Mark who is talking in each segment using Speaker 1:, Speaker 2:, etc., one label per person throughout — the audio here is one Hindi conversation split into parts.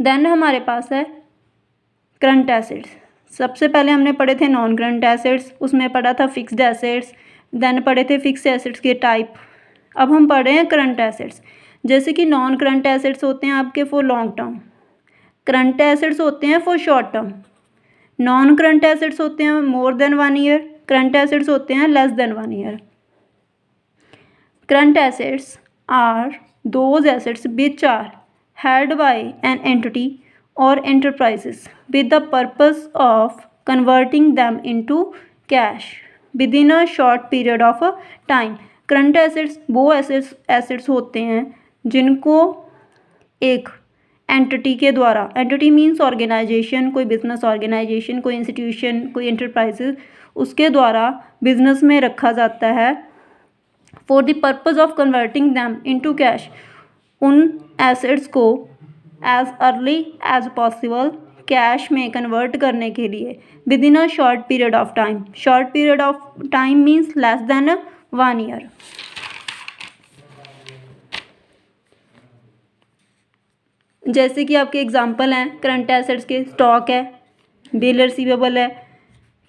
Speaker 1: देन हमारे पास है करंट एसेट्स। सबसे पहले हमने पढ़े थे नॉन करंट एसेट्स, उसमें पढ़ा था फिक्स्ड एसेट्स, देन पढ़े थे फिक्स्ड एसेट्स के टाइप। अब हम पढ़ रहे हैं करंट एसेट्स। जैसे कि नॉन करंट एसेट्स होते हैं आपके for long term, current assets होते हैं for short term, non current assets होते हैं more than 1 year, current assets होते हैं less than 1 year. Current assets are those assets which are held by an entity or enterprises with the purpose of converting them into cash within a short period of time। Current assets वो एसेट्स होते हैं जिनको एक एंटिटी के द्वारा, एंटिटी मीन्स ऑर्गेनाइजेशन, कोई बिजनेस ऑर्गेनाइजेशन, कोई इंस्टीट्यूशन, कोई एंटरप्राइजेज, उसके द्वारा बिजनेस में रखा जाता है for the purpose of converting them into cash. उन एसेट्स को as early as possible cash में कन्वर्ट करने के लिए within a short period of time. Short period of time means less than 1 year. जैसे कि आपके एग्जांपल हैं करंट एसेट्स के, स्टॉक है, बिल रिसीवेबल है,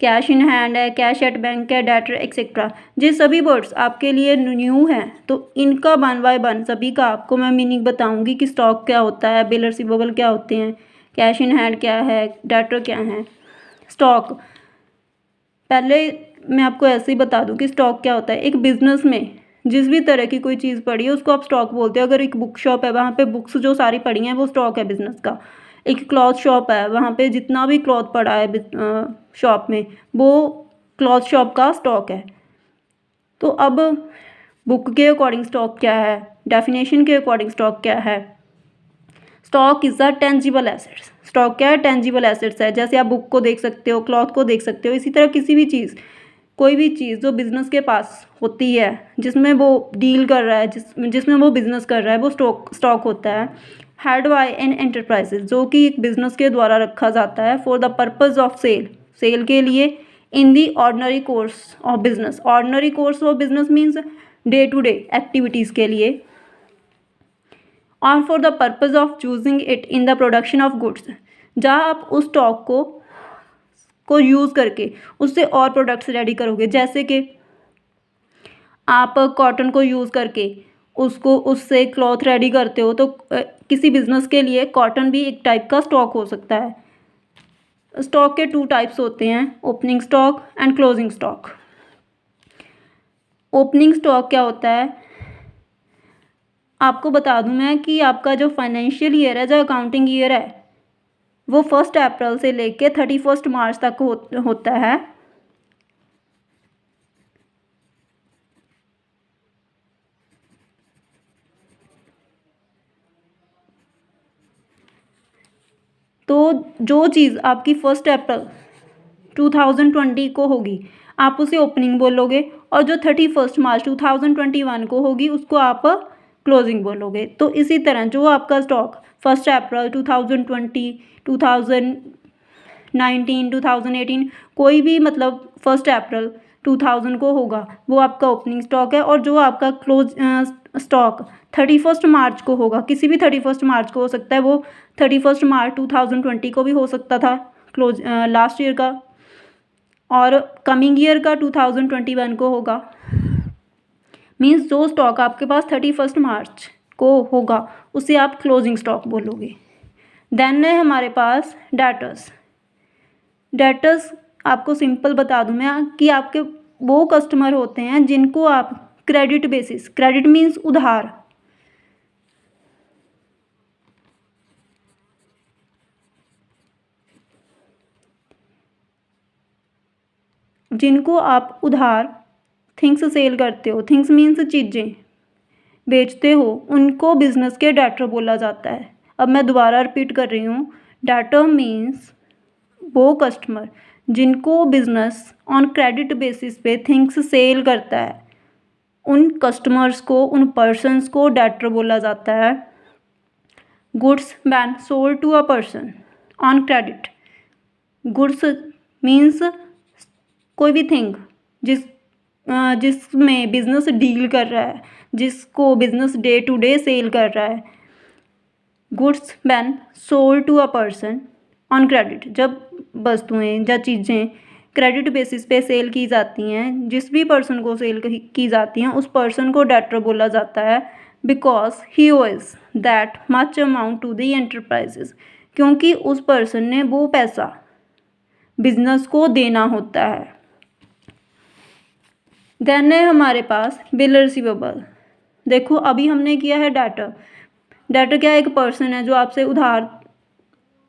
Speaker 1: कैश इन हैंड है, कैश एट बैंक है, डेटर एक्सेट्रा। ये सभी वर्ड्स आपके लिए न्यू हैं, तो इनका 1 बाय 1 सभी का आपको मैं मीनिंग बताऊंगी कि स्टॉक क्या होता है, बिल रिसीवेबल क्या होते हैं, कैश इन हैंड क्या है, डेटर क्या है। स्टॉक पहले मैं आपको ऐसे ही बता दूं कि स्टॉक क्या होता है। एक बिजनेस में जिस भी तरह की कोई चीज़ पड़ी है उसको आप स्टॉक बोलते हैं। अगर एक बुक शॉप है, वहाँ पे बुक्स जो सारी पड़ी हैं वो स्टॉक है बिजनेस का। एक क्लॉथ शॉप है, वहाँ पे जितना भी क्लॉथ पड़ा है शॉप में, वो क्लॉथ शॉप का स्टॉक है। तो अब बुक के अकॉर्डिंग स्टॉक क्या है, डेफिनेशन के अकॉर्डिंग स्टॉक क्या है। Stock is a tangible assets. Stock क्या है, टेंजिबल एसेट्स है। जैसे आप बुक को देख सकते हो, क्लॉथ को देख सकते हो, इसी तरह किसी भी चीज़, कोई भी चीज़ जो बिज़नेस के पास होती है, जिसमें वो डील कर रहा है, जिसमें वो बिज़नेस कर रहा है, वो स्टॉक होता है। हेल्ड बाय एन एंटरप्राइजेज, जो कि एक बिज़नेस के द्वारा रखा जाता है for the purpose of sale, sale के लिए, in the ordinary course of business. Ordinary course of business means day to day activities के लिए, और for the purpose of choosing it in the production of goods, जहाँ आप उस स्टॉक को यूज़ करके उससे और प्रोडक्ट्स रेडी करोगे। जैसे कि आप कॉटन को यूज़ करके उससे क्लॉथ रेडी करते हो, तो किसी बिज़नेस के लिए कॉटन भी एक टाइप का स्टॉक हो सकता है। स्टॉक के 2 टाइप्स होते हैं, opening stock and closing stock. Opening stock क्या होता है, आपको बता दूं मैं कि आपका जो फाइनेंशियल ईयर है, जो अकाउंटिंग ईयर है, वो 1 अप्रैल से लेके 31 मार्च तक होता है। तो जो चीज़ आपकी 1 अप्रैल 2020 को होगी, आप उसे ओपनिंग बोलोगे, और जो 31 मार्च 2021 को होगी उसको आप क्लोजिंग बोलोगे। तो इसी तरह जो आपका स्टॉक 1 अप्रैल 2020, 2019, 2018, कोई भी मतलब 1 अप्रैल 2000 को होगा, वो आपका ओपनिंग स्टॉक है। और जो आपका क्लोज स्टॉक 31 मार्च को होगा, किसी भी 31 मार्च को हो सकता है, वो 31 मार्च 2020 को भी हो सकता था, क्लोज लास्ट ईयर का, और कमिंग ईयर का 2021 को होगा। मीन्स जो स्टॉक आपके पास 31 मार्च को होगा उसे आप क्लोजिंग स्टॉक बोलोगे। देन है हमारे पास डेटर्स। डेटर्स आपको सिंपल बता दूं मैं कि आपके वो कस्टमर होते हैं जिनको आप क्रेडिट बेसिस, क्रेडिट मीन्स उधार, जिनको आप उधार थिंग्स सेल करते हो, थिंग्स मीन्स चीज़ें बेचते हो, उनको बिजनेस के डेटर बोला जाता है। अब मैं दोबारा रिपीट कर रही हूँ, डेटर मीन्स वो कस्टमर जिनको बिजनेस ऑन क्रेडिट बेसिस पे थिंग्स सेल करता है, उन कस्टमर्स को, उन पर्सन्स को डेटर बोला जाता है। Goods when sold to a person on credit. Goods means कोई भी थिंग जिसमें बिजनेस डील कर रहा है, जिसको business day to day sell कर रहा है, goods when sold to a person on credit, जब वस्तुएं या चीज़ें क्रेडिट बेसिस पे सेल की जाती हैं, जिस भी पर्सन को सेल की जाती हैं उस पर्सन को डेटर बोला जाता है, because he owes that much amount to the enterprises, क्योंकि उस पर्सन ने वो पैसा बिजनेस को देना होता है। देन है हमारे पास बिल रिसीवेबल। देखो अभी हमने किया है डेटर। डेटर क्या, एक पर्सन है जो आपसे उधार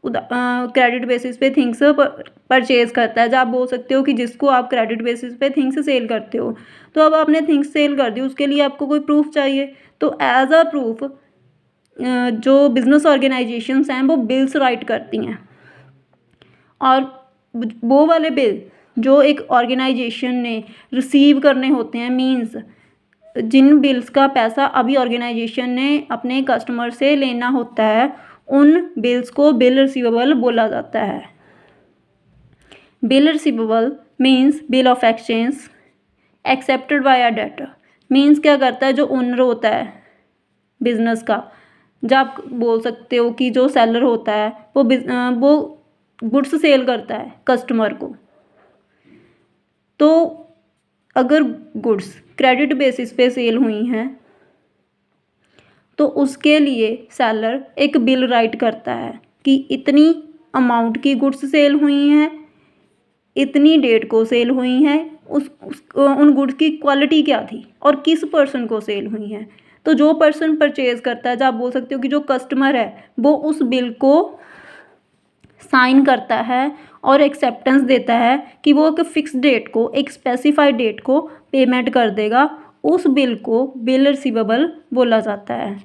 Speaker 1: क्रेडिट बेसिस पे थिंग्स परचेज करता है। जब आप बोल सकते हो कि जिसको आप क्रेडिट बेसिस पे थिंग्स सेल करते हो, तो अब आपने थिंग्स सेल कर दी, उसके लिए आपको कोई प्रूफ चाहिए, तो एज अ प्रूफ जो बिजनेस ऑर्गेनाइजेशंस हैं वो बिल्स राइट करती हैं, और वो वाले बिल जो एक ऑर्गेनाइजेशन ने रिसीव करने होते हैं, मींस जिन बिल्स का पैसा अभी ऑर्गेनाइजेशन ने अपने कस्टमर से लेना होता है, उन बिल्स को बिल रिसीवेबल बोला जाता है। Bill receivable means bill of exchange accepted by a debtor. Means क्या करता है, जो ओनर होता है बिजनेस का, जब आप बोल सकते हो कि जो सेलर होता है वो गुड्स सेल करता है कस्टमर को, तो अगर गुड्स क्रेडिट बेसिस पे सेल हुई हैं तो उसके लिए सेलर एक बिल राइट करता है कि इतनी अमाउंट की गुड्स सेल हुई हैं, इतनी डेट को सेल हुई हैं, उन गुड्स की क्वालिटी क्या थी और किस पर्सन को सेल हुई हैं। तो जो पर्सन परचेज करता है, जब आप बोल सकते हो कि जो कस्टमर है वो उस बिल को साइन करता है और एक्सेप्टेंस देता है कि वो एक फिक्स डेट को, एक स्पेसिफाइड डेट को पेमेंट कर देगा, उस बिल को बिल रिसीवेबल बोला जाता है।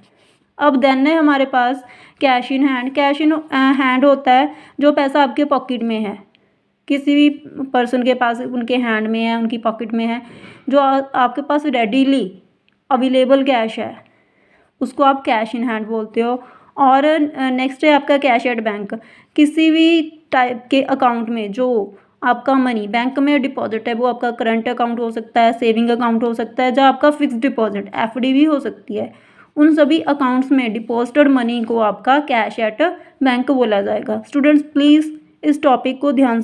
Speaker 1: अब देन है हमारे पास cash in hand. Cash in hand होता है जो पैसा आपके पॉकेट में है, किसी भी पर्सन के पास उनके हैंड में है, उनकी पॉकेट में है, जो आपके पास रेडीली अवेलेबल कैश है, उसको आप कैश इन हैंड बोलते हो। और नेक्स्ट है आपका कैश एट बैंक। किसी भी टाइप के अकाउंट में जो आपका मनी बैंक में डिपॉजिट है, वो आपका करंट अकाउंट हो सकता है, सेविंग अकाउंट हो सकता है, जो आपका फिक्स डिपॉजिट एफडी भी हो सकती है, उन सभी अकाउंट्स में डिपॉजिटेड मनी को आपका कैश एट बैंक बोला जाएगा। स्टूडेंट्स प्लीज़ इस टॉपिक को ध्यान